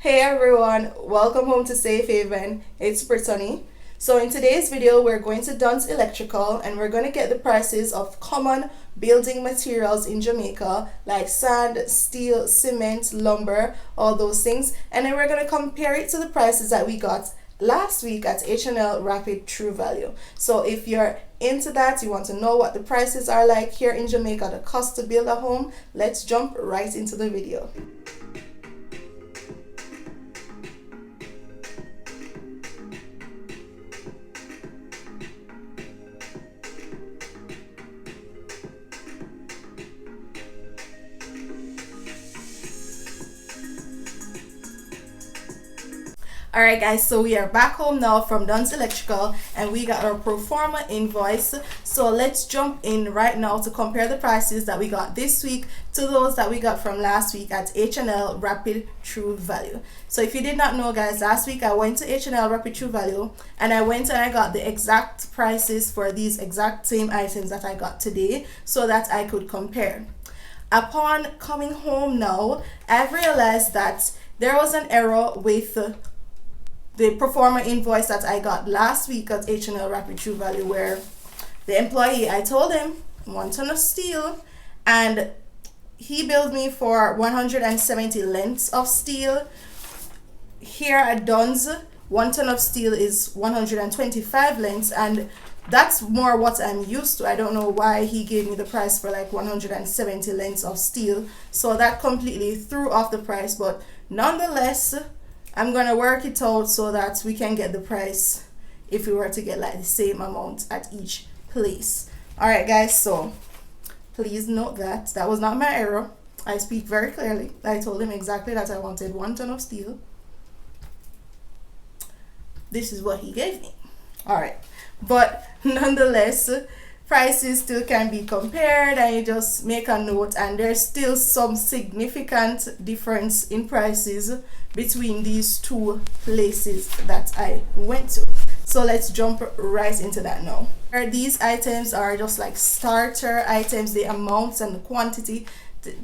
Hey everyone, welcome home to Safe Haven. It's Brittany. So in today's video, we're going to Dunn's Electrical and we're going to get the prices of common building materials in Jamaica like sand, steel, cement, lumber, all those things. And then we're going to compare it to the prices that we got last week at H&L Rapid True Value. So if you're into that, you want to know what the prices are like here in Jamaica, the cost to build a home, let's jump right into the video. Alright guys, so we are back home now from Dunn's Electrical and we got our pro forma invoice. So let's jump in right now to compare the prices that we got this week to those that we got from last week at H&L Rapid True Value. So if you did not know guys, last week I went to H&L Rapid True Value and I went and I got the exact prices for these exact same items that I got today so that I could compare. Upon coming home now, I've realized that there was an error with the performer invoice that I got last week at H&L Rapid True Value, where the employee, I told him 1 ton of steel and he billed me for 170 lengths of steel. Here at Dunn's, 1 ton of steel is 125 lengths and that's more what I'm used to. I don't know why he gave me the price for like 170 lengths of steel, so that completely threw off the price, but nonetheless I'm gonna work it out so that we can get the price if we were to get like the same amount at each place. Alright guys, so please note that that was not my error. I speak very clearly. I told him exactly that I wanted 1 ton of steel. This is what he gave me. Alright, but nonetheless prices still can be compared and you just make a note, and there's still some significant difference in prices between these two places that I went to. So let's jump right into that now. These items are just like starter items, the amounts and the quantity,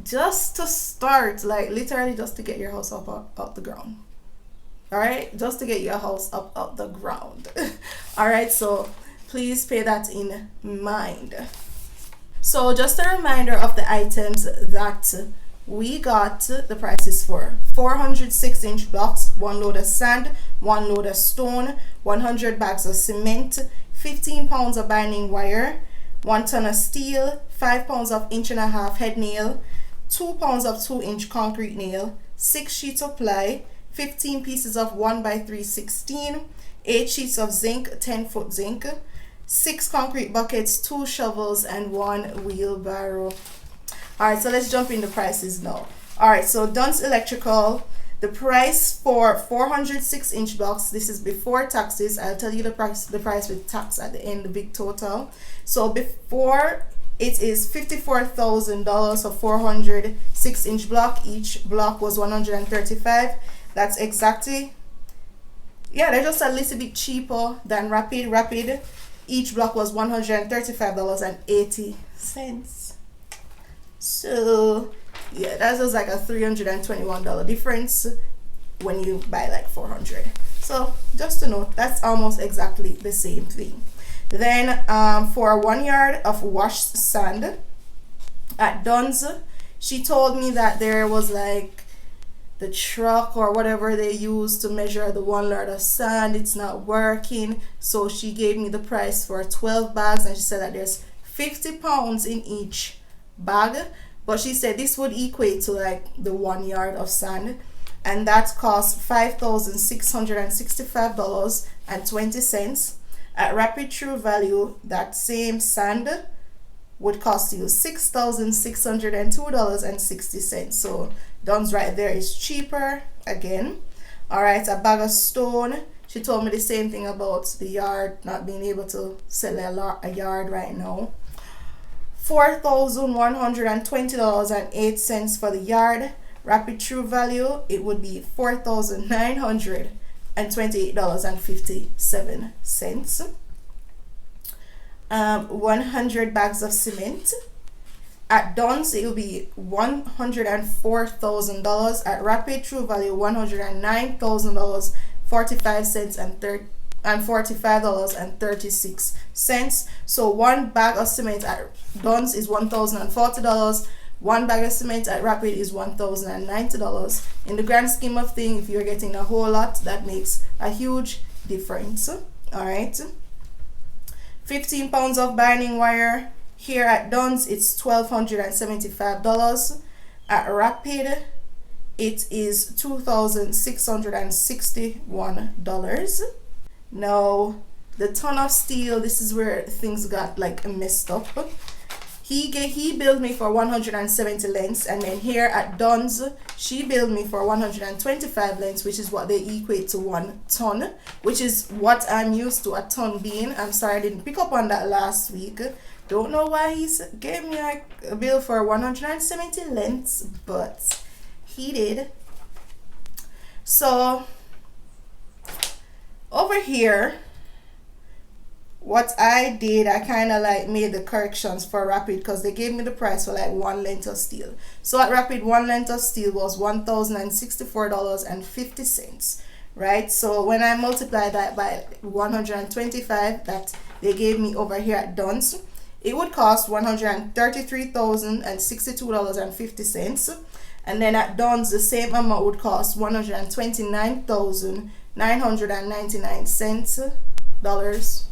just to start, like literally just to get your house up the ground. All right, just to get your house up the ground. All right, so please pay that in mind. So just a reminder of the items that we got the prices for: 400 6-inch blocks, 1 load of sand, 1 load of stone, 100 bags of cement, 15 pounds of binding wire, 1 ton of steel, 5 pounds of 1.5 inch head nail, 2 pounds of 2-inch concrete nail, 6 sheets of ply, 15 pieces of 1x316, 8 sheets of zinc, 10-foot zinc, 6 concrete buckets, 2 shovels, and 1 wheelbarrow. Alright, so let's jump in the prices now. Alright, so Dunn's Electrical, the price for 400 6-inch blocks, this is before taxes. I'll tell you the price with tax at the end, the big total. So before, it is $54,000 for 400 6-inch block. Each block was 135. That's exactly, yeah, they're just a little bit cheaper than Rapid. Each block was $135.80. So yeah, that's just like a $321 difference when you buy like 400. So just to note, that's almost exactly the same thing. Then for 1 yard of washed sand at Dunn's, she told me that there was like the truck or whatever they use to measure the 1 yard of sand, it's not working. So she gave me the price for 12 bags and she said that there's 50 pounds in each bag, but she said this would equate to like the 1 yard of sand, and that costs $5,665.20. At Rapid True Value, that same sand would cost you $6,602.60. So Dunn's right there is cheaper again. All right, a bag of stone, she told me the same thing about the yard, not being able to sell a yard right now. $4,120.08 for the yard. Rapid True Value, it would be $4,928.57. 100 bags of cement, At Dunn's, it will be $104,000. At Rapid True Value, $109,000, 45 cents and $45.36. So one bag of cement at Dunn's is $1,040. One bag of cement at Rapid is $1,090. In the grand scheme of things, if you're getting a whole lot, that makes a huge difference. All right. 15 pounds of binding wire. Here at Dunn's, it's $1,275. At Rapid, it is $2,661. Now, the ton of steel, this is where things got like messed up. He billed me for 170 lengths, and then here at Dunn's, she billed me for 125 lengths, which is what they equate to 1 ton, which is what I'm used to a ton being. I'm sorry I didn't pick up on that last week. Don't know why he gave me a bill for 170 lengths, but he did. So over here, what I did, I kind of like made the corrections for Rapid because they gave me the price for like 1 length of steel. So at Rapid, 1 length of steel was $1,064.50, right? So when I multiply that by 125 that they gave me over here at Dunn's, it would cost $133,062.50. And then at Dunn's, the same amount would cost $129,999 dollars.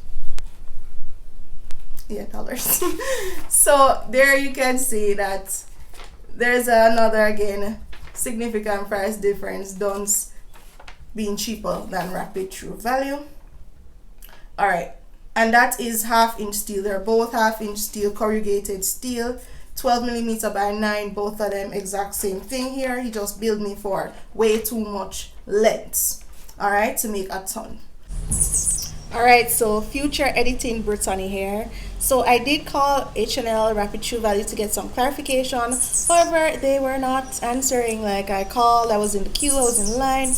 So there you can see that there's another, again, significant price difference. Dunn's being cheaper than Rapid True Value. All right, and that is 1/2-inch steel. They're both 1/2-inch steel, corrugated steel, 12 millimeter by 9, both of them exact same thing here. He just billed me for way too much lengths, all right, to make a ton. All right, so future editing Brittany here. So I did call H&L Rapid True Value to get some clarification. However, they were not answering. Like, I called, I was in the queue, I was in line.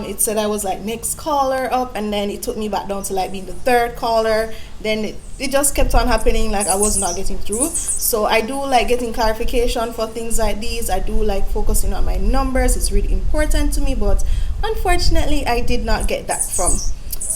It said I was like next caller up, and then it took me back down to like being the 3rd caller. Then it just kept on happening, like I was not getting through. So I do like getting clarification for things like these. I do like focusing on my numbers. It's really important to me, but unfortunately I did not get that from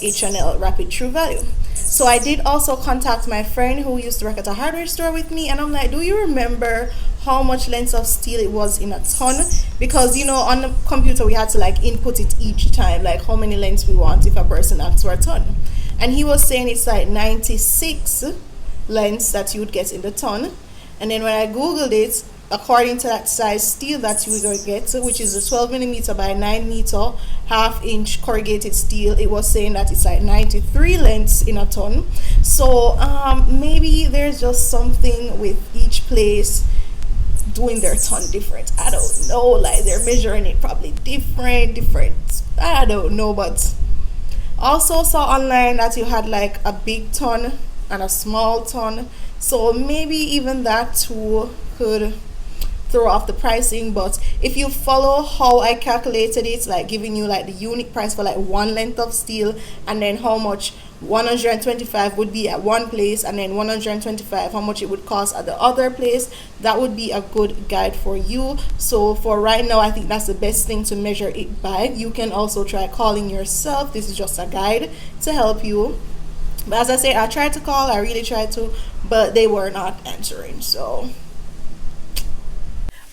H&L Rapid True Value. So I did also contact my friend who used to work at a hardware store with me, and I'm like, do you remember how much lengths of steel it was in a ton? Because, you know, on the computer we had to like input it each time, like how many lengths we want if a person asks for a ton. And he was saying it's like 96 lengths that you would get in the ton. And then when I googled it, according to that size steel that you were going to get, which is a 12 millimeter by 9 meter 1/2-inch corrugated steel, it was saying that it's like 93 lengths in a ton. So maybe there's just something with each place doing their ton different. I don't know, like they're measuring it probably different. I don't know, but also saw online that you had like a big ton and a small ton. So maybe even that too could throw off the pricing. But if you follow how I calculated it, like giving you like the unique price for like 1 length of steel, and then how much 125 would be at one place, and then 125 how much it would cost at the other place, that would be a good guide for you. So for right now, I think that's the best thing to measure it by. You can also try calling yourself. This is just a guide to help you. But as I say, I tried to call, I really tried to, but they were not answering. So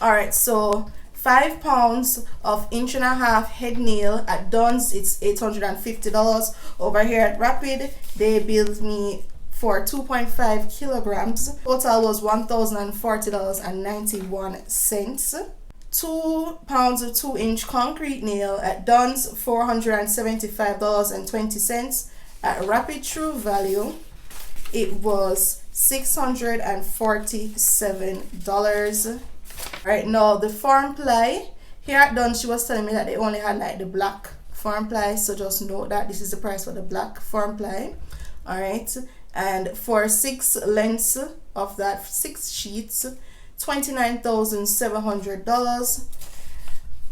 all right, so 5 pounds of 1.5-inch head nail at Dunn's, it's $850. Over here at Rapid, they billed me for 2.5 kilograms. Total was $1,040.91. 2 pounds of 2-inch concrete nail at Dunn's, $475.20. At Rapid True Value, it was $647. Right now, the form ply here at Dunn, she was telling me that they only had like the black form ply, so just note that this is the price for the black form ply. All right, and for 6 lengths of that, 6 sheets, $29,700.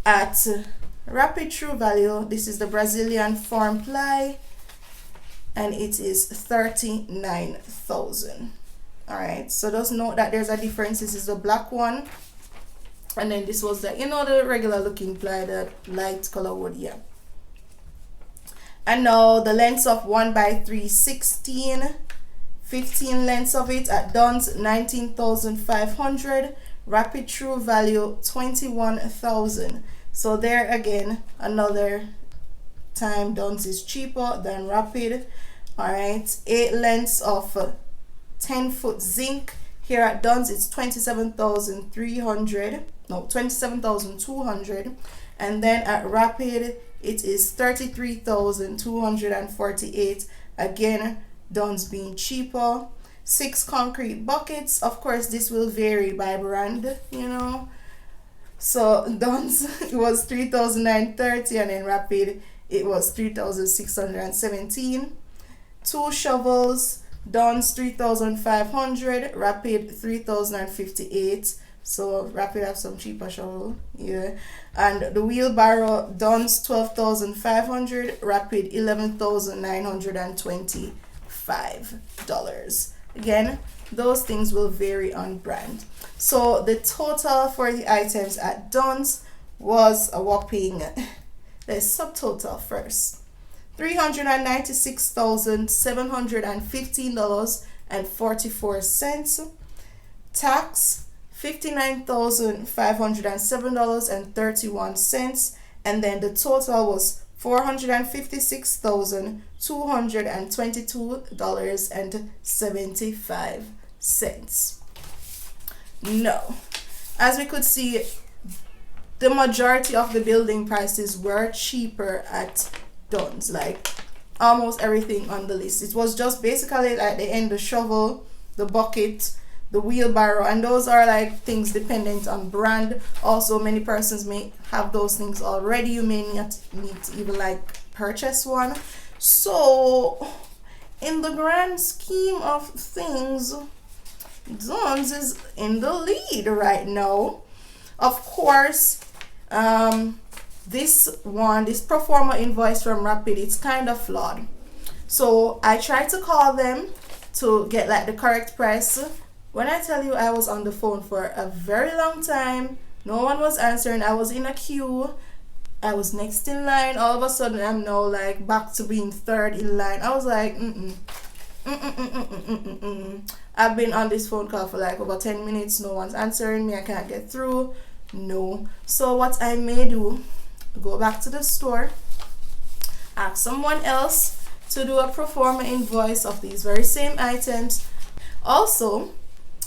At Rapid True Value, this is the Brazilian form ply, and it is $39,000. All right, so just note that there's a difference. This is the black one, and then this was the, you know, the regular looking ply, the light color wood. Yeah. And now the lengths of 1x3 16, 15 lengths of it at Dunn's 19,500, rapid true value 21,000. So there again, another time Dunn's is cheaper than rapid. All right, 8 lengths of 10-foot zinc here at Dunn's, it's 27,300, no, 27,200, and then at rapid it is 33,248. Again, Dunn's being cheaper. 6 concrete buckets, of course this will vary by brand, you know. So Dunn's it was 3,930, and in rapid it was 3,617. 2 shovels, Dunn's 3,500, rapid 3,058. So rapid have some cheaper shovel, yeah. And the wheelbarrow, Dunn's 12,500, rapid $11,925. Again, those things will vary on brand. So the total for the items at Dunn's was a whopping, let's subtotal first, $396,715.44. Tax $59,507.31, and then the total was $456,222.75. No, as we could see, the majority of the building prices were cheaper at Dunn's, like almost everything on the list. It was just basically like the end, the shovel, the bucket, the wheelbarrow, and those are like things dependent on brand. Also, many persons may have those things already. You may not need to even like purchase one. So in the grand scheme of things, Dunn's is in the lead right now. Of course, this pro forma invoice from Rapid, it's kind of flawed. So I tried to call them to get like the correct price. When I tell you I was on the phone for a very long time, no one was answering. I was in a queue. I was next in line. All of a sudden, I'm now like back to being third in line. I was like, I've been on this phone call for like over 10 minutes. No one's answering me. I can't get through. No. So what I may do, go back to the store, ask someone else to do a pro forma invoice of these very same items. Also,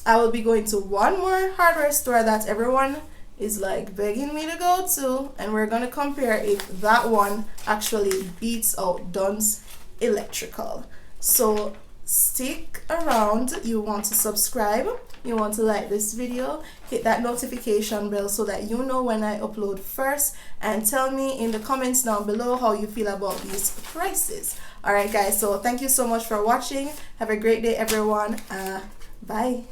I will be going to one more hardware store that everyone is like begging me to go to, and we're gonna compare if that one actually beats out Dunn's Electrical. So stick around. You want to subscribe, you want to like this video, hit that notification bell so that you know when I upload first, and tell me in the comments down below how you feel about these prices. All right guys, so thank you so much for watching. Have a great day everyone. Bye.